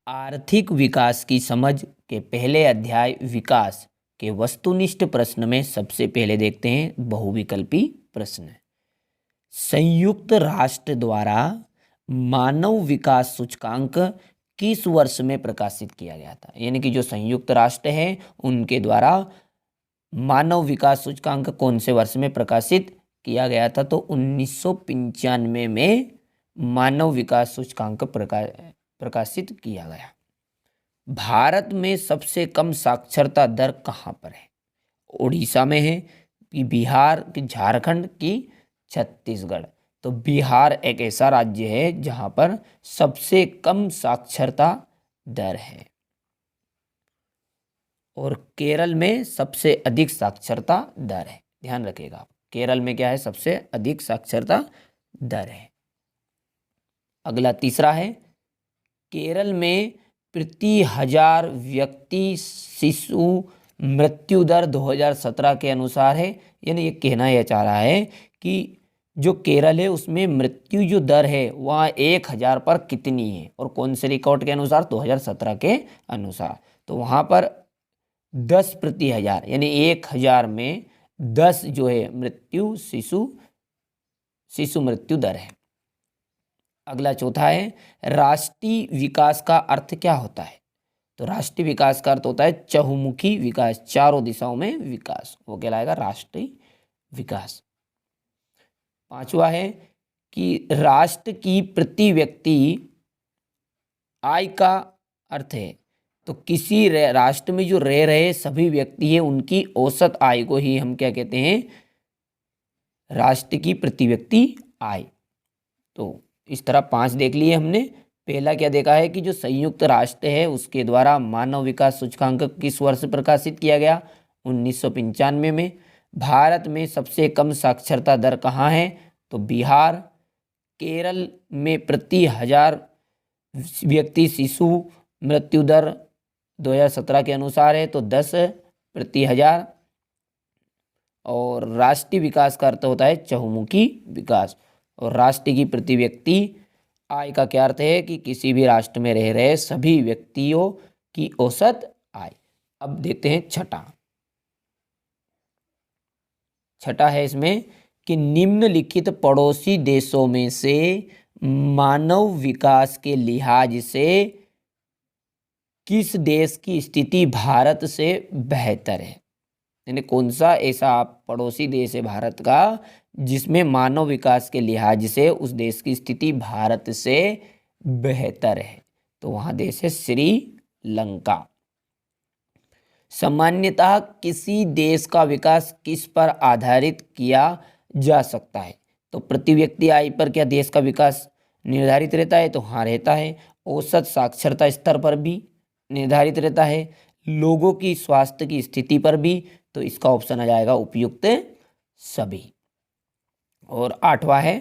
आर्थिक विकास की समझ के पहले अध्याय विकास के वस्तुनिष्ठ प्रश्न में सबसे पहले देखते हैं बहुविकल्पी प्रश्न। संयुक्त राष्ट्र द्वारा मानव विकास सूचकांक किस वर्ष में प्रकाशित किया गया था? यानी कि जो संयुक्त राष्ट्र है उनके द्वारा मानव विकास सूचकांक कौन से वर्ष में प्रकाशित किया गया था? तो 1995 में मानव विकास सूचकांक प्रकाशित किया गया। भारत में सबसे कम साक्षरता दर कहाँ पर है? उड़ीसा में है कि बिहार कि झारखंड की छत्तीसगढ़? तो बिहार एक ऐसा राज्य है जहां पर सबसे कम साक्षरता दर है और केरल में सबसे अधिक साक्षरता दर है। ध्यान रखिएगा, केरल में क्या है? सबसे अधिक साक्षरता दर है। अगला तीसरा है, केरल में प्रति 1000 व्यक्ति शिशु मृत्यु दर 2017 के अनुसार है। यानी ये कहना यह चाह रहा है कि जो केरल है उसमें मृत्यु जो दर है वह 1000 पर कितनी है और कौन से रिकॉर्ड के अनुसार? 2017 के अनुसार। तो वहाँ पर 10 प्रति 1000 यानी 1000 में 10 जो है मृत्यु शिशु मृत्यु दर है। अगला चौथा है, राष्ट्रीय विकास का अर्थ क्या होता है? तो राष्ट्रीय विकास का अर्थ होता है चहुमुखी विकास, चारों दिशाओं में विकास, वो कहलाएगा राष्ट्रीय विकास। पांचवा है कि राष्ट्र की प्रति व्यक्ति आय का अर्थ है। तो किसी राष्ट्र में जो रह रहे सभी व्यक्ति है उनकी औसत आय को ही हम क्या कहते हैं? राष्ट्र की प्रति व्यक्ति आय। तो इस तरह 5 देख लिए हमने। पहला क्या देखा है कि जो संयुक्त राष्ट्र है उसके द्वारा मानव विकास सूचकांक किस वर्ष प्रकाशित किया गया? 1995 में। भारत में सबसे कम साक्षरता दर कहाँ है? तो बिहार। केरल में प्रति 1000 व्यक्ति शिशु मृत्यु दर 2017 के अनुसार है तो 10 प्रति 1000। और राष्ट्रीय विकास का अर्थ होता है चहुमुखी विकास। और राष्ट्र की प्रति व्यक्ति आय का क्या अर्थ है कि किसी भी राष्ट्र में रह रहे सभी व्यक्तियों की औसत आय। अब देखते हैं छठा है इसमें कि निम्नलिखित पड़ोसी देशों में से मानव विकास के लिहाज से किस देश की स्थिति भारत से बेहतर है? यानी कौन सा ऐसा पड़ोसी देश है भारत का जिसमें मानव विकास के लिहाज से उस देश की स्थिति भारत से बेहतर है? तो वहाँ देश है श्रीलंका। सामान्यतः किसी देश का विकास किस पर आधारित किया जा सकता है? तो प्रति व्यक्ति आय पर क्या देश का विकास निर्धारित रहता है? तो हाँ रहता है। औसत साक्षरता स्तर पर भी निर्धारित रहता है, लोगों की स्वास्थ्य की स्थिति पर भी। तो इसका ऑप्शन आ जाएगा उपयुक्त सभी। और 8वां है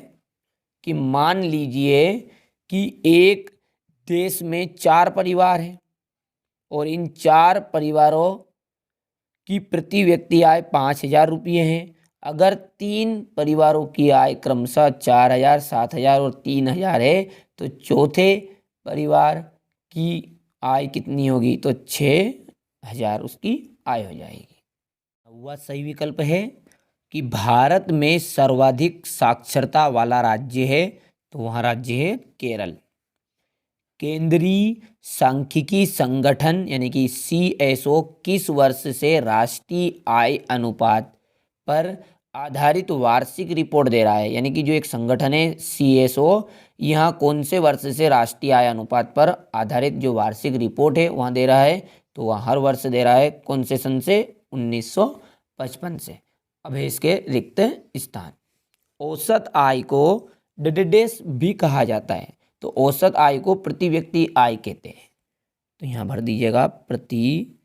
कि मान लीजिए कि एक देश में 4 परिवार हैं और इन 4 परिवारों की प्रति व्यक्ति आय 5000 रुपये है। अगर 3 परिवारों की आय क्रमशः 4000, 7000 और 3000 है तो चौथे परिवार की आय कितनी होगी? तो 6000 उसकी आय हो जाएगी। वह सही विकल्प है कि भारत में सर्वाधिक साक्षरता वाला राज्य है तो वहाँ राज्य है केरल। केंद्रीय सांख्यिकी संगठन यानी कि CSO किस वर्ष से राष्ट्रीय आय अनुपात पर आधारित वार्षिक रिपोर्ट दे रहा है? यानी कि जो एक संगठन है CSO, यहाँ कौन से वर्ष से राष्ट्रीय आय अनुपात पर आधारित जो वार्षिक रिपोर्ट है वहाँ दे रहा है? तो वह हर वर्ष दे रहा है। कौन से सन से? 1955 से। अब है इसके रिक्त स्थान। औसत आय को डडेस भी कहा जाता है। तो औसत आय को प्रति व्यक्ति आय कहते हैं। तो यहाँ भर दीजिएगा प्रति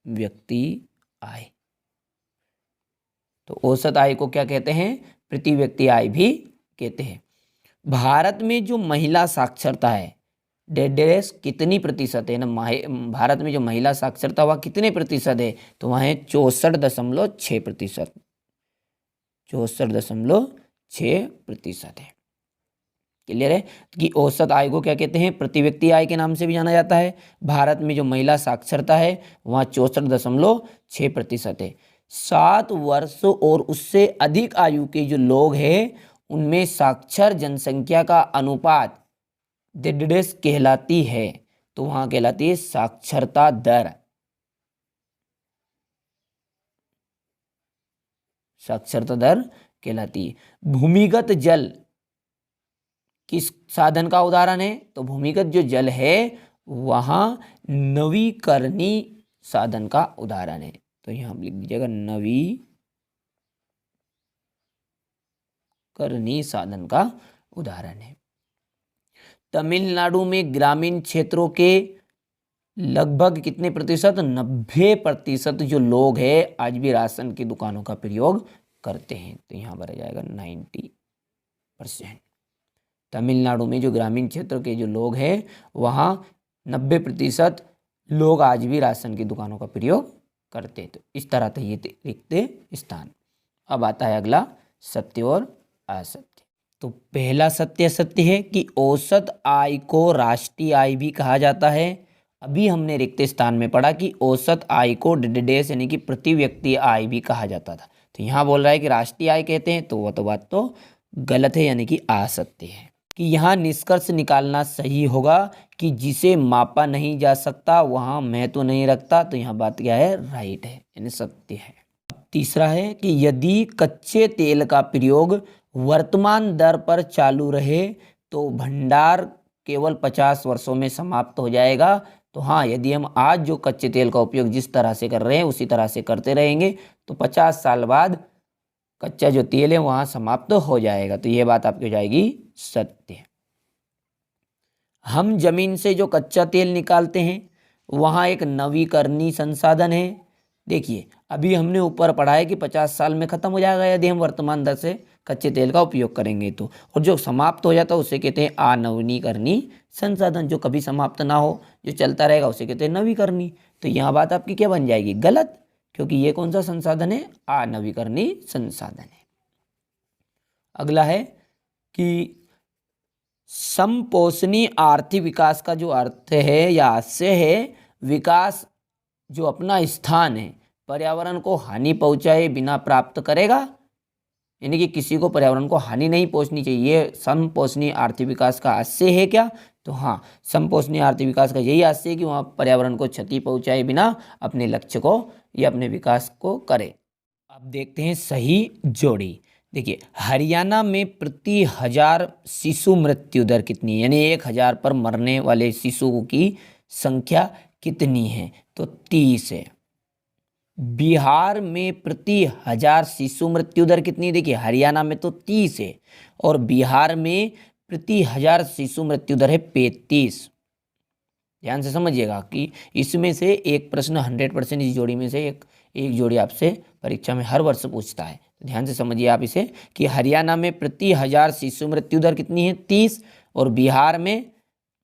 व्यक्ति आय। तो औसत आय को क्या कहते हैं? प्रति व्यक्ति आय भी कहते हैं। भारत में जो महिला साक्षरता है डेडेस कितनी प्रतिशत है ना? भारत में जो महिला साक्षरता वह कितने प्रतिशत है? तो वहाँ है 64.6%। 64.6% है। क्लियर है कि औसत आय को क्या कहते हैं, प्रति व्यक्ति आय के नाम से भी जाना जाता है। भारत में जो महिला साक्षरता है वहाँ 64.6% है। 7 वर्ष और उससे अधिक आयु के जो लोग हैं उनमें साक्षर जनसंख्या का अनुपात डेडेस कहलाती है, तो वहाँ कहलाती है साक्षरता दर। साक्षरता दर कहलाती है। भूमिगत जल किस साधन का उदाहरण है, तो भूमिगत जो जल है वहाँ नवीकरणीय साधन का उदाहरण है। तो यहाँ लिख दीजिएगा नवीकरणीय साधन का उदाहरण है। तमिलनाडु में ग्रामीण क्षेत्रों के लगभग कितने प्रतिशत, 90% जो लोग हैं आज भी राशन की दुकानों का प्रयोग करते हैं, तो यहाँ पर आ जाएगा 90%। तमिलनाडु में जो ग्रामीण क्षेत्र के जो लोग हैं वहाँ 90% लोग आज भी राशन की दुकानों का प्रयोग करते हैं। तो इस तरह से ये रिक्त स्थान। अब आता है अगला सत्य और असत्य। तो पहला सत्य सत्य है कि औसत आय को राष्ट्रीय आय भी कहा जाता है। अभी हमने रिक्त स्थान में पढ़ा कि औसत आय को डेडेस यानी कि प्रति व्यक्ति आय भी कहा जाता था, तो यहाँ बोल रहा है कि राष्ट्रीय आय कहते हैं, तो वह तो बात तो गलत है यानी कि असत्य है। कि यहाँ निष्कर्ष निकालना सही होगा कि जिसे मापा नहीं जा सकता वहाँ महत्व नहीं रखता, तो यहाँ बात क्या है, राइट है यानी सत्य है। तीसरा है कि यदि कच्चे तेल का प्रयोग वर्तमान दर पर चालू रहे तो भंडार केवल 50 वर्षों में समाप्त हो जाएगा। तो हाँ, यदि हम आज जो कच्चे तेल का उपयोग जिस तरह से कर रहे हैं उसी तरह से करते रहेंगे तो 50 साल बाद कच्चा जो तेल है वहाँ समाप्त हो जाएगा। तो ये बात आपकी हो जाएगी सत्य। हम जमीन से जो कच्चा तेल निकालते हैं वहाँ एक नवीकरणीय संसाधन है। देखिए अभी हमने ऊपर पढ़ा है कि 50 साल में ख़त्म हो जाएगा यदि हम वर्तमान दर से कच्चे तेल का उपयोग करेंगे तो, और जो समाप्त हो जाता है उसे कहते हैं अनवीकरणीय संसाधन। जो कभी समाप्त ना हो, जो चलता रहेगा उसे कहते हैं नवीकरणीय। तो यहाँ बात आपकी क्या बन जाएगी, गलत, क्योंकि ये कौन सा संसाधन है, अनवीकरणीय संसाधन है। अगला है कि समपोषणीय आर्थिक विकास का जो अर्थ है या आशय है, विकास जो अपना स्थान है पर्यावरण को हानि पहुंचाए बिना प्राप्त करेगा, यानी कि किसी को पर्यावरण को हानि नहीं पहुंचनी चाहिए। समपोषणीय आर्थिक विकास का आशय है क्या, तो हाँ, समपोषणीय आर्थिक विकास का यही आशय है कि वहाँ पर्यावरण को क्षति पहुंचाए बिना अपने लक्ष्य को या अपने विकास को करे। अब देखते हैं सही जोड़ी। देखिए हरियाणा में प्रति 1000 शिशु मृत्यु दर कितनी है, यानी 1000 पर मरने वाले शिशुओं की संख्या कितनी है, तो 30 है। बिहार में प्रति 1000 शिशु मृत्यु दर कितनी, देखिए हरियाणा में तो 30 है और बिहार में प्रति 1000 शिशु मृत्यु दर है 35। ध्यान से समझिएगा कि इसमें से एक प्रश्न 100% इस जोड़ी में से एक जोड़ी आपसे परीक्षा में हर वर्ष पूछता है। तो ध्यान से समझिए आप इसे कि हरियाणा में प्रति 1000 शिशु मृत्यु दर कितनी है, 30, और बिहार में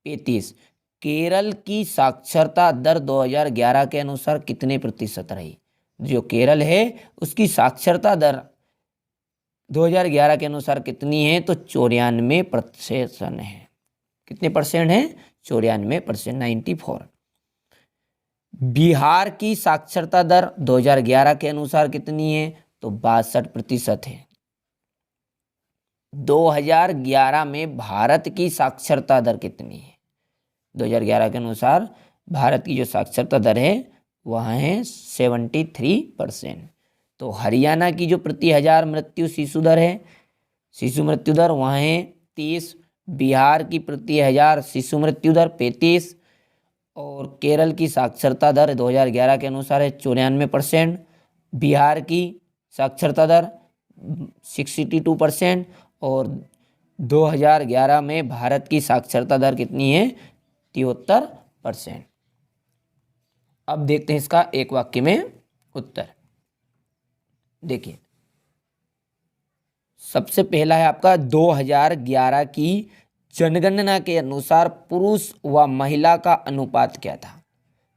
35। केरल की साक्षरता दर 2011 के अनुसार कितने प्रतिशत रही, जो केरल है उसकी साक्षरता दर 2011 के अनुसार कितनी है, तो 94% है। कितने परसेंट है, 94%, 94। बिहार की साक्षरता दर 2011 के अनुसार कितनी है, तो 62% है। 2011 में भारत की साक्षरता दर कितनी है, 2011 के अनुसार भारत की जो साक्षरता दर है वह है 73%। तो हरियाणा की जो प्रति 1000 मृत्यु शिशु दर है, शिशु मृत्यु दर वहाँ है 30, बिहार की प्रति 1000 शिशु मृत्यु दर 35, और केरल की साक्षरता दर 2011 के अनुसार है 94%, बिहार की साक्षरता दर 62%, और 2011 में भारत की साक्षरता दर कितनी है, 73%। अब देखते हैं इसका एक वाक्य में उत्तर। देखिए सबसे पहला है आपका 2011 की जनगणना के अनुसार पुरुष व महिला का अनुपात क्या था।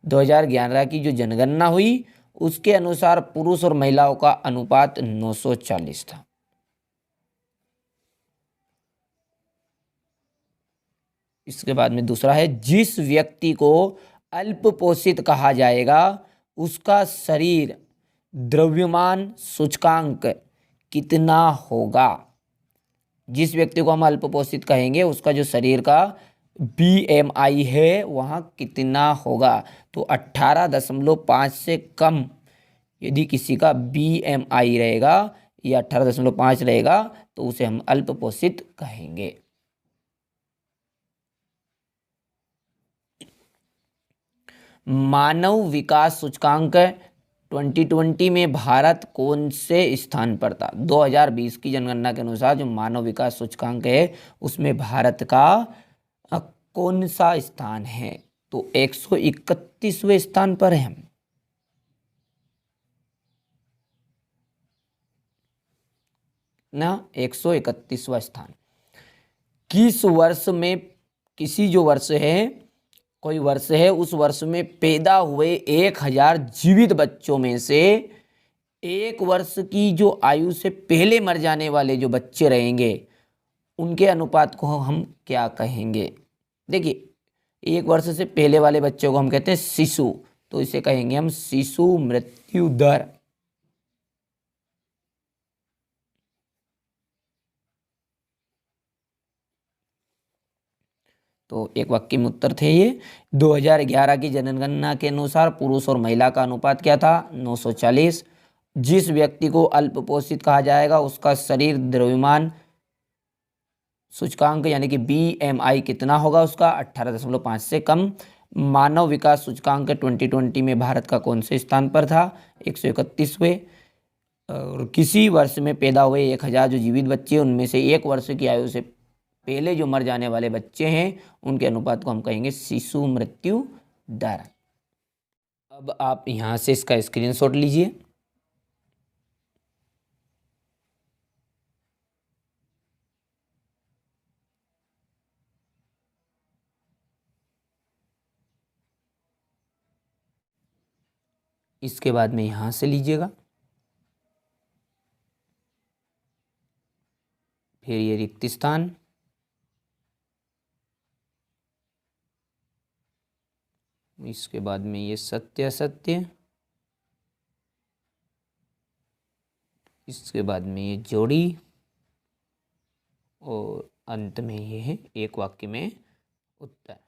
2011 की जो जनगणना हुई उसके अनुसार पुरुष और महिलाओं का अनुपात 940 था। इसके बाद में दूसरा है, जिस व्यक्ति को अल्पपोषित कहा जाएगा उसका शरीर द्रव्यमान सूचकांक कितना होगा। जिस व्यक्ति को हम अल्पपोषित कहेंगे उसका जो शरीर का BMI है वहाँ कितना होगा। तो 18.5 से कम यदि किसी का BMI रहेगा या 18.5 रहेगा तो उसे हम अल्पपोषित कहेंगे। मानव विकास सूचकांक 2020 में भारत कौन से स्थान पर था। 2020 की जनगणना के अनुसार जो मानव विकास सूचकांक है उसमें भारत का कौन सा स्थान है। तो 131वें स्थान पर है हम ना, 131वां स्थान। किस वर्ष में, किसी जो वर्ष है, कोई वर्ष है, उस वर्ष में पैदा हुए 1000 जीवित बच्चों में से 1 वर्ष की जो आयु से पहले मर जाने वाले जो बच्चे रहेंगे उनके अनुपात को हम क्या कहेंगे। देखिए 1 वर्ष से पहले वाले बच्चों को हम कहते हैं शिशु, तो इसे कहेंगे हम शिशु मृत्यु दर। तो एक वाक्य में उत्तर थे ये। 2011 की जनगणना के अनुसार पुरुष और महिला का अनुपात क्या था, 940। जिस व्यक्ति को अल्पपोषित कहा जाएगा उसका शरीर द्रव्यमान सूचकांक यानी कि BMI कितना होगा, उसका 18.5 से कम। मानव विकास सूचकांक 2020 में भारत का कौन से स्थान पर था, 131वें। और किसी वर्ष में पैदा हुए 1000 जो जीवित बच्चे उनमें से 1 वर्ष की आयु से पहले जो मर जाने वाले बच्चे हैं उनके अनुपात को हम कहेंगे शिशु मृत्यु दर। अब आप यहाँ से इसका स्क्रीनशॉट लीजिए। इसके बाद में यहाँ से लीजिएगा, फिर ये रिक्त स्थान, इसके बाद में ये सत्य असत्य, इसके बाद में ये जोड़ी, और अंत में ये है एक वाक्य में उत्तर।